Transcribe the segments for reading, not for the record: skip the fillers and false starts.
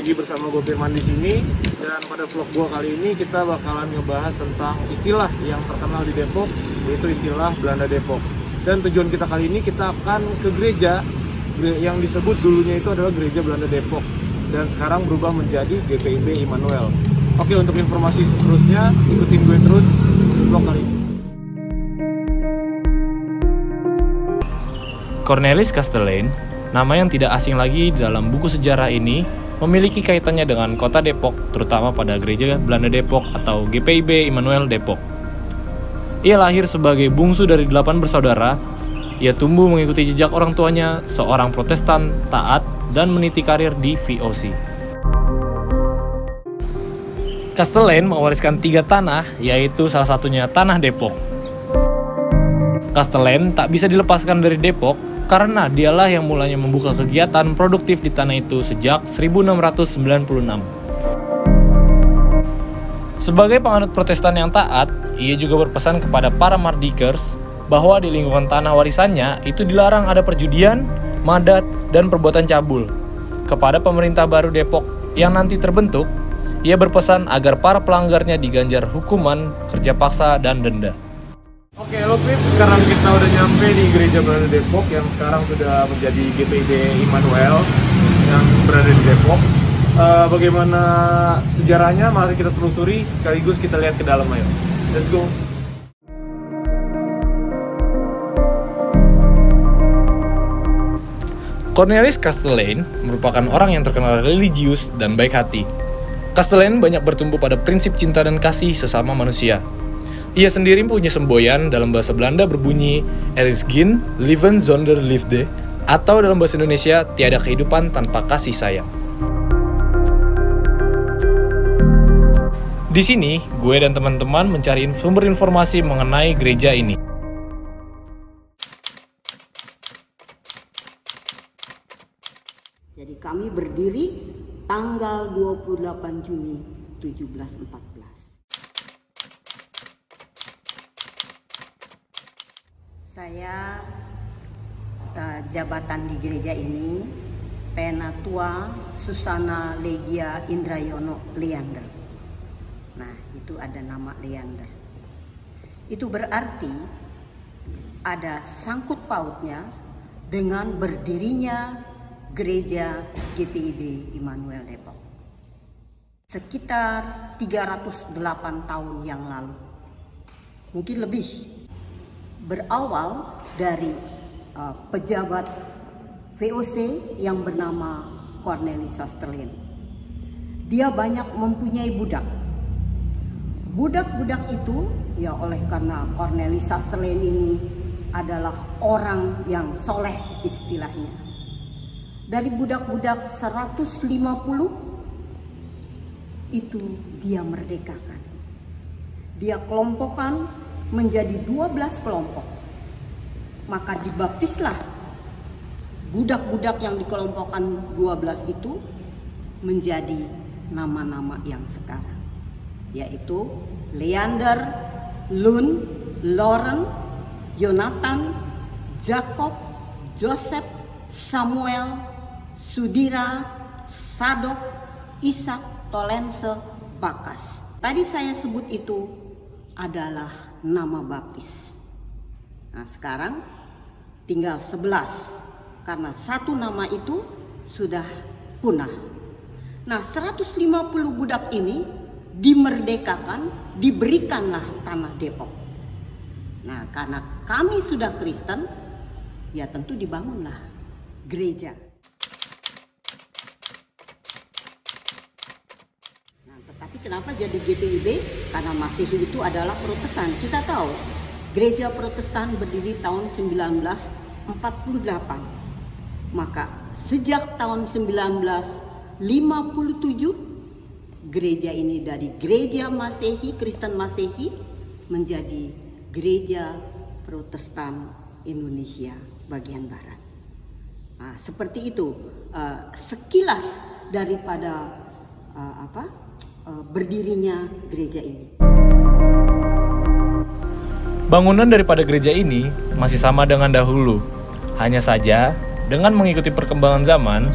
lagi bersama gue Firman di sini, dan pada vlog gue kali ini kita bakalan ngebahas tentang istilah yang terkenal di Depok, yaitu istilah Belanda Depok. Dan tujuan kita kali ini kita akan ke gereja yang disebut dulunya itu adalah Gereja Belanda Depok dan sekarang berubah menjadi GPIB Immanuel. Oke, untuk informasi seterusnya ikutin gue terus di vlog kali ini. Cornelis Kastelein, nama yang tidak asing lagi dalam buku sejarah ini, memiliki kaitannya dengan kota Depok, terutama pada Gereja Belanda Depok atau GPIB Immanuel Depok. Ia lahir sebagai bungsu dari 8 bersaudara. Ia tumbuh mengikuti jejak orang tuanya, seorang Protestan, taat, dan meniti karir di VOC. Kastelein mewariskan 3 tanah, yaitu salah satunya Tanah Depok. Kastelein tak bisa dilepaskan dari Depok, karena dialah yang mulanya membuka kegiatan produktif di tanah itu sejak 1696. Sebagai penganut Protestan yang taat, ia juga berpesan kepada para mardikers bahwa di lingkungan tanah warisannya itu dilarang ada perjudian, madat, dan perbuatan cabul. Kepada pemerintah baru Depok yang nanti terbentuk, ia berpesan agar para pelanggarnya diganjar hukuman, kerja paksa, dan denda. Oke, halo Pip, sekarang kita udah nyampe di Gereja Belanda Depok yang sekarang sudah menjadi GPIB Immanuel yang berada di Depok. Bagaimana sejarahnya? Mari kita telusuri sekaligus kita lihat ke dalam, ayo. Let's go. Cornelis Kastelein merupakan orang yang terkenal religius dan baik hati. Kastelein banyak bertumbuh pada prinsip cinta dan kasih sesama manusia. Ia sendiri punya semboyan dalam bahasa Belanda berbunyi Er is geen leven zonder liefde, atau dalam bahasa Indonesia tiada kehidupan tanpa kasih sayang. Di sini, gue dan teman-teman mencari sumber informasi mengenai gereja ini. Jadi kami berdiri tanggal 28 Juni 1714. Saya jabatan di gereja ini Penatua Susana Legia Indrayono Leander. Nah, itu ada nama Leander. Itu berarti ada sangkut pautnya dengan berdirinya gereja GPIB Immanuel Depok. Sekitar 308 tahun yang lalu. Mungkin lebih. Berawal dari pejabat VOC yang bernama Cornelis Kastelein. Dia banyak mempunyai budak. Budak-budak itu ya oleh karena Cornelis Kastelein ini adalah orang yang soleh istilahnya. Dari budak-budak 150 itu dia merdekakan. Dia kelompokkan menjadi 12 kelompok. Maka dibaptislah budak-budak yang dikelompokkan 12 itu menjadi nama-nama yang sekarang, yaitu Leander, Lun, Loren, Yonatan, Jacob, Joseph, Samuel, Sudira, Sadok, Ishak, Tolense, Bakas. Tadi saya sebut itu adalah nama baptis. Nah, sekarang tinggal 11 karena satu nama itu sudah punah. Nah, 150 budak ini dimerdekakan, diberikanlah tanah Depok. Nah, karena kami sudah Kristen, ya tentu dibangunlah gereja. Tapi kenapa jadi GPIB? Karena Masehi itu adalah Protestan. Kita tahu gereja Protestan berdiri tahun 1948. Maka sejak tahun 1957 gereja ini dari gereja Masehi, Kristen Masehi menjadi gereja Protestan Indonesia bagian barat. Nah, seperti itu sekilas daripada berdirinya gereja ini. Bangunan daripada gereja ini masih sama dengan dahulu. Hanya saja, dengan mengikuti perkembangan zaman,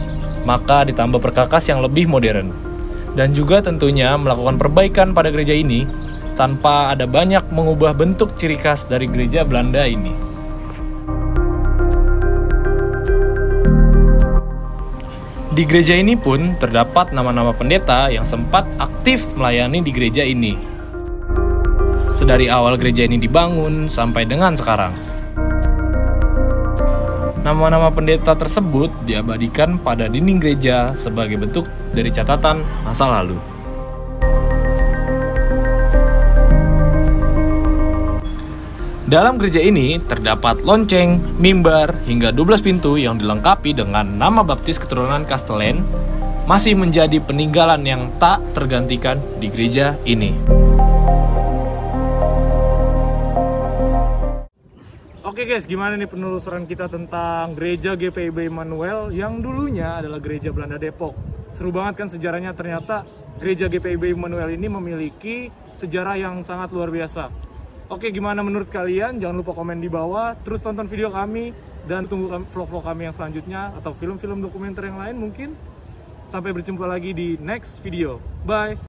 maka ditambah perkakas yang lebih modern. Dan juga tentunya melakukan perbaikan pada gereja ini tanpa ada banyak mengubah bentuk ciri khas dari gereja Belanda ini. Di gereja ini pun terdapat nama-nama pendeta yang sempat aktif melayani di gereja ini. Sedari awal gereja ini dibangun sampai dengan sekarang. Nama-nama pendeta tersebut diabadikan pada dinding gereja sebagai bentuk dari catatan masa lalu. Dalam gereja ini terdapat lonceng, mimbar, hingga 12 pintu yang dilengkapi dengan nama baptis keturunan Castellane masih menjadi peninggalan yang tak tergantikan di gereja ini. Oke guys, gimana nih penelusuran kita tentang gereja GPIB Immanuel yang dulunya adalah gereja Belanda Depok. Seru banget kan sejarahnya, ternyata gereja GPIB Immanuel ini memiliki sejarah yang sangat luar biasa. Oke, gimana menurut kalian? Jangan lupa komen di bawah, terus tonton video kami, dan tunggu vlog-vlog kami yang selanjutnya, atau film-film dokumenter yang lain mungkin. Sampai berjumpa lagi di next video. Bye!